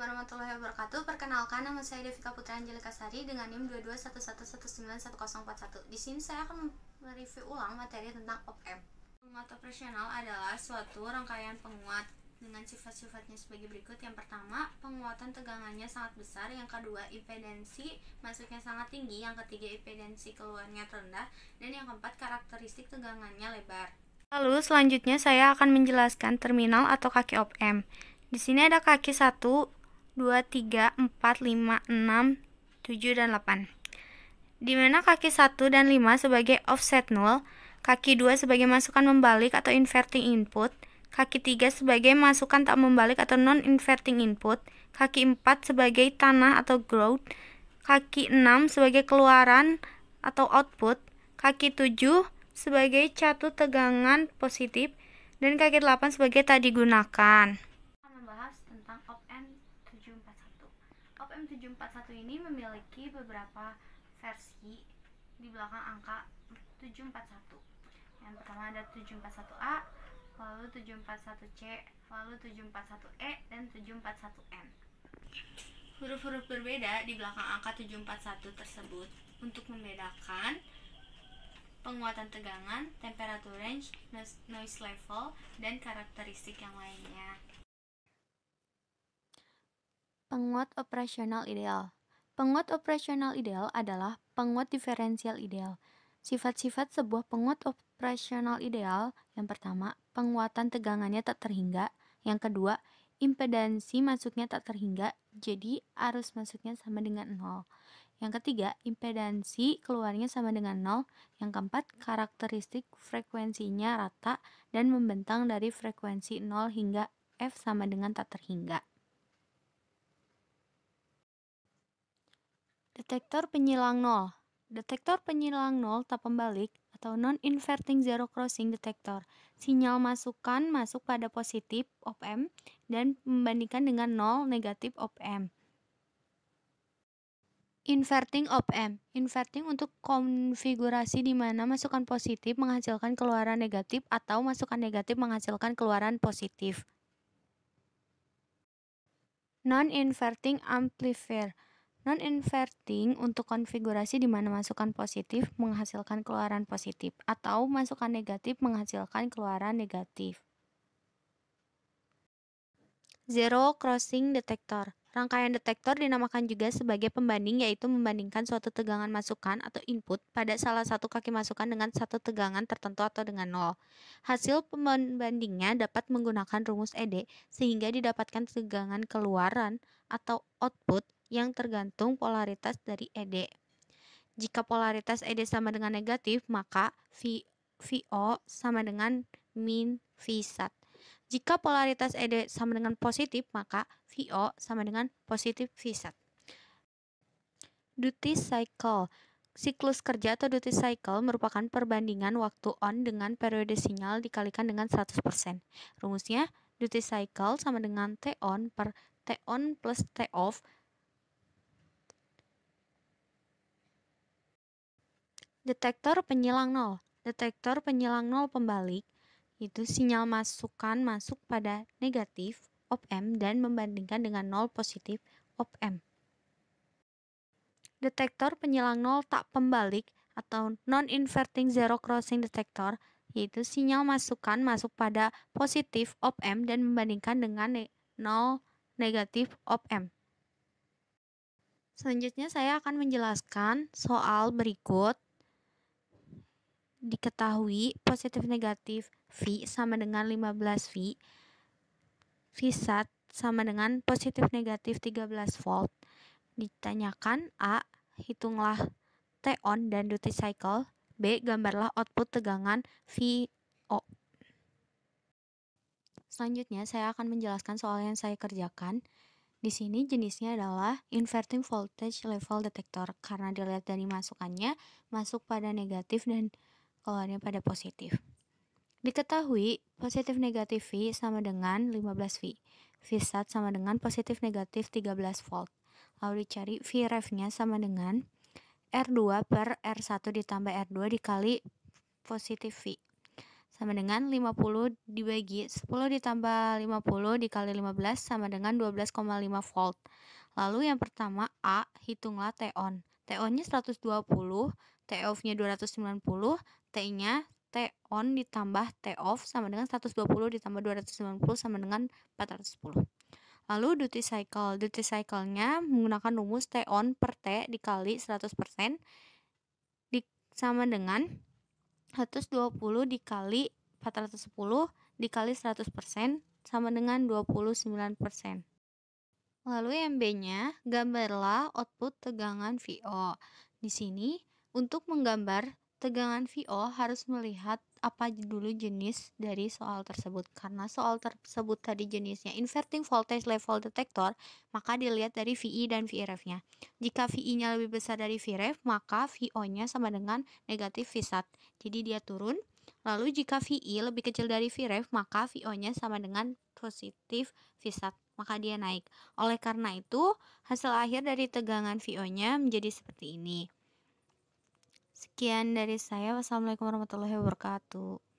warahmatullahi wabarakatuh. Perkenalkan, nama saya Devika Putra Angelika Sari dengan NIM 2211191041. Di sini saya akan mereview ulang materi tentang op-amp. Penguat operasional adalah suatu rangkaian penguat dengan sifat-sifatnya sebagai berikut. Yang pertama, penguatan tegangannya sangat besar. Yang kedua, impedansi masuknya sangat tinggi. Yang ketiga, impedansi keluarnya rendah. Dan yang keempat, karakteristik tegangannya lebar. Lalu selanjutnya saya akan menjelaskan terminal atau kaki op-amp. Di sini ada kaki 1, 2, 3, 4, 5, 6, 7, dan 8. Di mana kaki 1 dan 5 sebagai offset null, kaki 2 sebagai masukan membalik atau inverting input, kaki 3 sebagai masukan tak membalik atau non-inverting input, kaki 4 sebagai tanah atau ground, kaki 6 sebagai keluaran atau output, kaki 7 sebagai catu tegangan positif, dan kaki 8 sebagai tak digunakan. Membahas tentang op-amp 741. Op-amp 741 ini memiliki beberapa versi di belakang angka 741. Yang pertama ada 741A, lalu 741C, lalu 741E, dan 741M. Huruf-huruf berbeda di belakang angka 741 tersebut untuk membedakan penguatan tegangan, temperature range, noise level, dan karakteristik yang lainnya. Penguat operasional ideal. Penguat operasional ideal adalah penguat diferensial ideal. Sifat-sifat sebuah penguat operasional ideal: yang pertama, penguatan tegangannya tak terhingga. Yang kedua, impedansi masuknya tak terhingga, jadi arus masuknya sama dengan 0. Yang ketiga, impedansi keluarnya sama dengan 0. Yang keempat, karakteristik frekuensinya rata dan membentang dari frekuensi 0 hingga F sama dengan tak terhingga. Detektor penyilang 0. Detektor penyilang 0 tak pembalik atau non-inverting zero crossing detektor. Sinyal masukan masuk pada positif op-amp dan membandingkan dengan 0 negatif op-amp. Inverting op-amp. Inverting untuk konfigurasi di mana masukan positif menghasilkan keluaran negatif atau masukan negatif menghasilkan keluaran positif. Non-inverting amplifier. Non-inverting untuk konfigurasi di mana masukan positif menghasilkan keluaran positif atau masukan negatif menghasilkan keluaran negatif. Zero crossing detektor. Rangkaian detektor dinamakan juga sebagai pembanding, yaitu membandingkan suatu tegangan masukan atau input pada salah satu kaki masukan dengan satu tegangan tertentu atau dengan 0. Hasil pembandingnya dapat menggunakan rumus ED sehingga didapatkan tegangan keluaran atau output yang tergantung polaritas dari ED. Jika polaritas ED sama dengan negatif, maka VO sama dengan min V-sat. Jika polaritas ED sama dengan positif, maka VO sama dengan positif V-sat. Duty cycle. Siklus kerja atau duty cycle merupakan perbandingan waktu on dengan periode sinyal dikalikan dengan 100%. Rumusnya, duty cycle sama dengan T on per T on plus T off. Detektor penyilang 0. Detektor penyilang 0 pembalik itu sinyal masukan masuk pada negatif op-amp dan membandingkan dengan 0 positif op-amp. Detektor penyilang 0 tak pembalik atau non-inverting zero crossing detektor yaitu sinyal masukan masuk pada positif op-amp dan membandingkan dengan 0 negatif op-amp. Selanjutnya saya akan menjelaskan soal berikut. Diketahui positif negatif V sama dengan 15 V, V-sat sama dengan positif negatif 13 volt. Ditanyakan A, hitunglah T on dan duty cycle. B, gambarlah output tegangan VO. Selanjutnya saya akan menjelaskan soal yang saya kerjakan. Di sini jenisnya adalah inverting voltage level detector karena dilihat dari masukannya masuk pada negatif dan keluarnya pada positif. Diketahui positif negatif V sama dengan 15 V. V-sat sama dengan positif negatif 13 volt. Lalu dicari Vref-nya sama dengan R2 per R1 ditambah R2 dikali positif V. sama dengan 50 dibagi 10 ditambah 50 dikali 15 sama dengan 12,5 volt. Lalu yang pertama A, hitunglah T-on. T-on-nya 120, T-off-nya 290, T-nya T-on ditambah T-off sama dengan 120 ditambah 290 sama dengan 410. Lalu duty cycle. Duty cycle-nya menggunakan rumus T-on per T dikali 100% sama dengan 120 dikali 410 dikali 100% sama dengan 29%. Lalu yang B-nya, gambarlah output tegangan VO. Di sini, untuk menggambar tegangan VO harus melihat apa dulu jenis dari soal tersebut. Karena soal tersebut tadi jenisnya inverting voltage level detector, maka dilihat dari VI dan VRF-nya. Jika VI-nya lebih besar dari VRF, maka VO-nya sama dengan negatif Vsat. Jadi dia turun. Lalu jika VI lebih kecil dari VRF, maka VO-nya sama dengan positif Vsat, maka dia naik. Oleh karena itu, hasil akhir dari tegangan VO-nya menjadi seperti ini. Sekian dari saya. Wassalamualaikum warahmatullahi wabarakatuh.